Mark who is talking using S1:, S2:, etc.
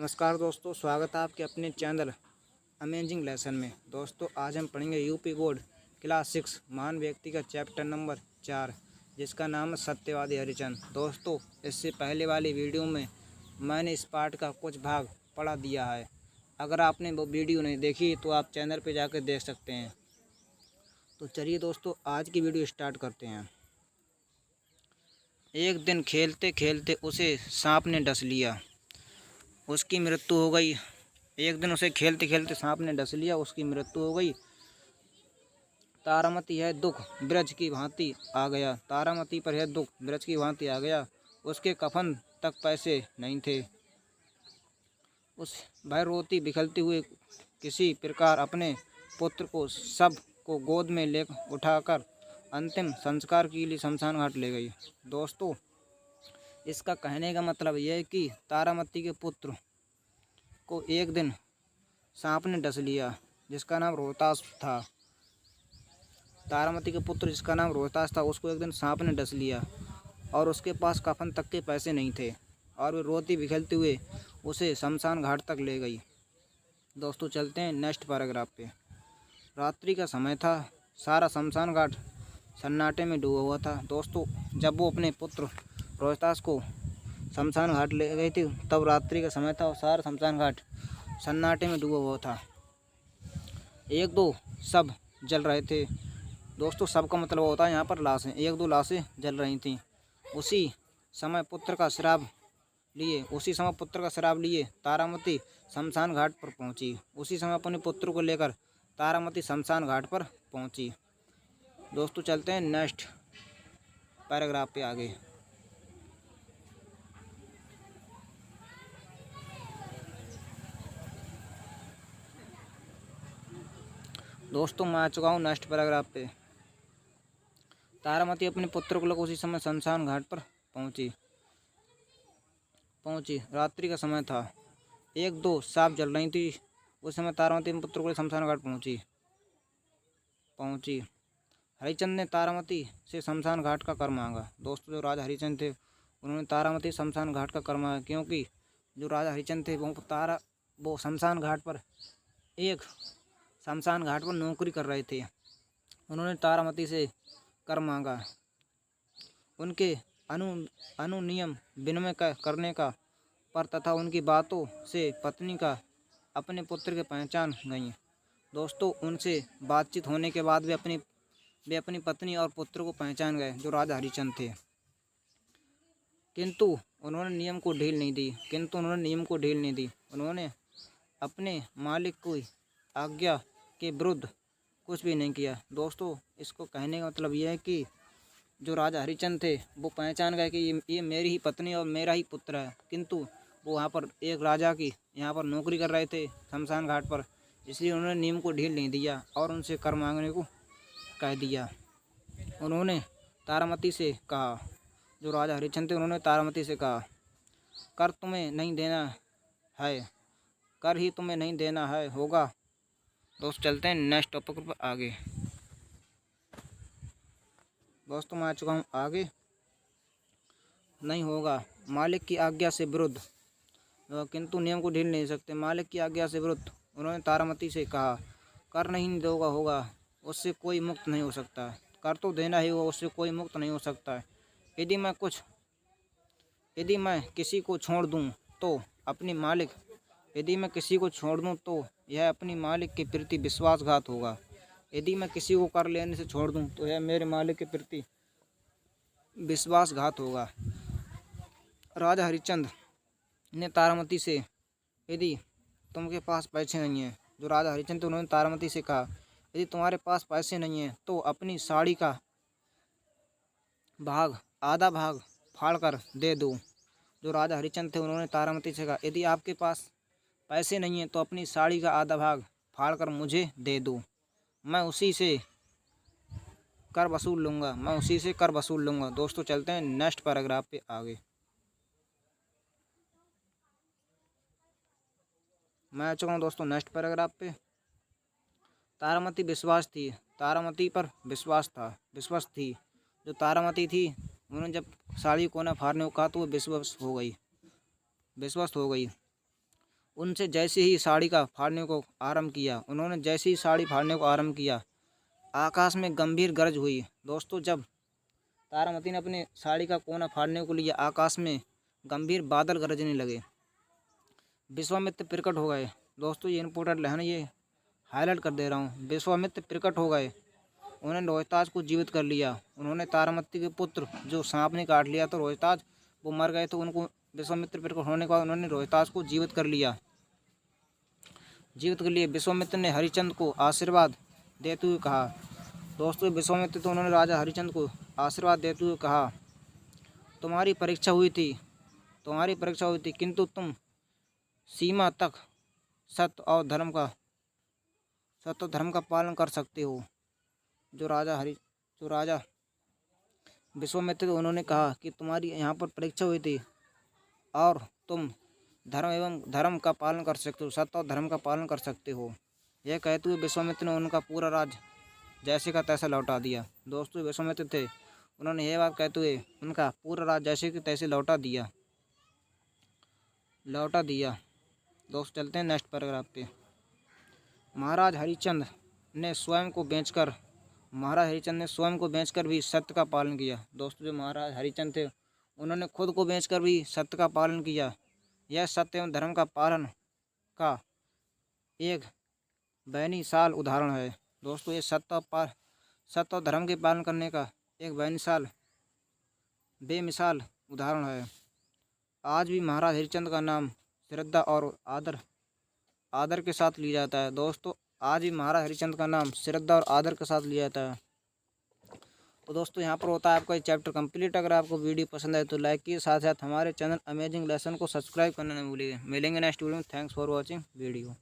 S1: नमस्कार दोस्तों, स्वागत है आपके अपने चैनल अमेजिंग लेसन में। दोस्तों आज हम पढ़ेंगे यूपी बोर्ड क्लास 6 महान व्यक्ति का चैप्टर नंबर 4, जिसका नाम है सत्यवादी हरिचंद। दोस्तों इससे पहले वाली वीडियो में मैंने इस पाठ का कुछ भाग पढ़ा दिया है। अगर आपने वो वीडियो नहीं देखी तो आप चैनल पर जाकर देख सकते हैं। तो चलिए दोस्तों आज की वीडियो स्टार्ट करते हैं। एक दिन खेलते खेलते उसे सांप ने डस लिया, उसकी मृत्यु हो गई। एक दिन उसे खेलते खेलते सांप ने डस लिया, उसकी मृत्यु हो गई। तारामती है दुख ब्रज की भांति आ गया, तारामती पर है दुख ब्रज की भांति आ गया। उसके कफन तक पैसे नहीं थे। उस भय रोती बिखरती हुई किसी प्रकार अपने पुत्र को सब को गोद में ले उठाकर अंतिम संस्कार के लिए शमशान घाट ले गई। दोस्तों इसका कहने का मतलब यह है कि तारामती के पुत्र को एक दिन सांप ने डस लिया, जिसका नाम रोहतास था। तारामती के पुत्र जिसका नाम रोहतास था, उसको एक दिन सांप ने डस लिया और उसके पास कफन तक के पैसे नहीं थे और वे रोती बिखरते हुए उसे शमशान घाट तक ले गई। दोस्तों चलते हैं नेक्स्ट पैराग्राफ पे। रात्रि का समय था, सारा शमशान घाट सन्नाटे में डूबा हुआ था। दोस्तों जब वो अपने पुत्र रोहतास को शमशान घाट ले गई थी तब रात्रि का समय था और सारा शमशान घाट सन्नाटे में डूबा हुआ था। एक दो सब जल रहे थे। दोस्तों सब का मतलब होता है यहाँ पर लाशें, एक दो लाशें जल रही थीं। उसी समय पुत्र का शराब लिए तारामती शमशान घाट पर पहुँची। उसी समय अपने पुत्र को लेकर तारामती शमशान घाट पर पहुँची। दोस्तों चलते हैं नेक्स्ट पैराग्राफ पे आगे। दोस्तों मैं आ चुका हूँ नेक्स्ट पैराग्राफ पे। तारामती अपने पुत्र को लेकर उसी समय शमशान घाट पर पहुंची। रात्रि का समय था, एक दो सांप जल रही थी। उस समय तारामती अपने पुत्र को लेकर शमशान घाट पहुंची। हरिचंद ने तारामती से शमशान घाट का कर मांगा। दोस्तों जो राजा हरिचंद थे उन्होंने तारामती शमशान घाट का कर मांगा, क्योंकि जो राजा हरिचंद थे वो शमशान घाट पर नौकरी कर रहे थे। उन्होंने तारामती से कर मांगा। उनके अनुनियम विनिमय करने का पर तथा उनकी बातों से पत्नी का अपने पुत्र के पहचान गई। दोस्तों उनसे बातचीत होने के बाद वे अपनी पत्नी और पुत्र को पहचान गए जो राजा हरिचंद थे। किंतु उन्होंने नियम को ढील नहीं दी। उन्होंने अपने मालिक की आज्ञा के विरुद्ध कुछ भी नहीं किया। दोस्तों इसको कहने का मतलब यह है कि जो राजा हरिचंद थे वो पहचान गए कि ये मेरी ही पत्नी और मेरा ही पुत्र है, किंतु वो वहाँ पर एक राजा की यहाँ पर नौकरी कर रहे थे शमशान घाट पर, इसलिए उन्होंने नियम को ढील नहीं दिया और उनसे कर मांगने को कह दिया। उन्होंने तारामती से कहा, जो राजा हरिचंद थे उन्होंने तारामती से कहा, कर ही तुम्हें नहीं देना है होगा। दोस्त चलते हैं नेक्स्ट टॉपिक पर आगे। दोस्तों मैं आ चुका हूँ आगे। नहीं होगा मालिक की आज्ञा से विरुद्ध, किंतु नियम को ढील नहीं सकते। मालिक की आज्ञा से विरुद्ध उन्होंने तारामती से कहा, कर नहीं दोगा होगा, उससे कोई मुक्त नहीं हो सकता। कर तो देना ही होगा, उससे कोई मुक्त नहीं हो सकता है। यदि मैं किसी को छोड़ दूँ तो यह अपनी मालिक के प्रति विश्वासघात होगा। यदि मैं किसी को कर लेने से छोड़ दूँ तो यह मेरे मालिक के प्रति विश्वासघात होगा। राजा हरिचंद ने तारामती से, यदि तुमके पास पैसे नहीं हैं, जो राजा हरिचंद थे उन्होंने तारामती से कहा, यदि तुम्हारे पास पैसे नहीं हैं तो अपनी साड़ी का आधा भाग फाड़ कर दे दो। जो राजा हरिचंद थे उन्होंने तारामती से कहा, यदि आपके पास पैसे नहीं हैं तो अपनी साड़ी का आधा भाग फाड़ कर मुझे दे दो, मैं उसी से कर वसूल लूँगा। दोस्तों चलते हैं नेक्स्ट पैराग्राफ पे आगे। मैं आ चुका हूँ दोस्तों नेक्स्ट पैराग्राफ पे। तारामती पर विश्वास थी। जो तारामती थी उन्होंने जब साड़ी कोना फाड़ने को कहा तो वो विश्वस्त हो गई। उनसे जैसे ही साड़ी का फाड़ने को आरंभ किया, उन्होंने जैसे ही साड़ी फाड़ने को आरंभ किया, आकाश में गंभीर गरज हुई। दोस्तों जब तारामती ने अपने साड़ी का कोना फाड़ने को लिया, आकाश में गंभीर बादल गरजने लगे, विश्वामित्र प्रकट हो गए। दोस्तों ये इंपॉर्टेंट है ना, ये हाईलाइट कर दे रहा हूँ। विश्वामित्र प्रकट हो गए, उन्होंने रोहिताज को जीवित कर लिया। उन्होंने तारामती के पुत्र जो सांप ने काट लिया तो रोहिताज वो मर गए, तो उनको विश्वामित्र प्रकट होने के बाद उन्होंने रोहिताज को जीवित कर लिया। विश्वामित्र ने हरिश्चंद्र को आशीर्वाद देते हुए कहा, दोस्तों विश्वामित्र तो उन्होंने राजा हरिश्चंद्र को आशीर्वाद देते हुए कहा, तुम्हारी परीक्षा हुई थी किंतु तुम सीमा तक सत्य और धर्म का पालन कर सकते हो। जो राजा विश्वामित्र उन्होंने कहा कि तुम्हारी यहाँ पर परीक्षा हुई थी और तुम धर्म का पालन कर सकते हो, सत्य और धर्म का पालन कर सकते हो। यह कहते हुए विश्वामित्र ने उनका पूरा राज्य जैसे का तैसे लौटा दिया। दोस्तों विश्वामित्र थे, उन्होंने यह बात कहते हुए उनका पूरा राज्य जैसे कि तैसे लौटा दिया। दोस्तों चलते हैं नेक्स्ट पैराग्राफ पे। महाराज हरिश्चंद्र ने स्वयं को बेचकर भी सत्य का पालन किया। दोस्तों जो महाराज हरिश्चंद्र थे, उन्होंने खुद को बेचकर भी सत्य का पालन किया। यह सत्य एवं धर्म का पालन का एक बेमिसाल उदाहरण है। दोस्तों ये सत्य और धर्म के पालन करने का एक बेमिसाल उदाहरण है। आज भी महाराज हरिश्चंद्र का नाम श्रद्धा और आदर के साथ लिया जाता है। दोस्तों आज भी महाराज हरिश्चंद्र का नाम श्रद्धा और आदर के साथ लिया जाता है। तो दोस्तों यहाँ पर होता है आपका ये चैप्टर कंप्लीट। अगर आपको वीडियो पसंद आए तो लाइक कीजिए, साथ साथ हमारे चैनल अमेजिंग लेसन को सब्सक्राइब करना नहीं भूलिए। मिलेंगे नेक्स्ट वीडियो में। Thanks for watching video.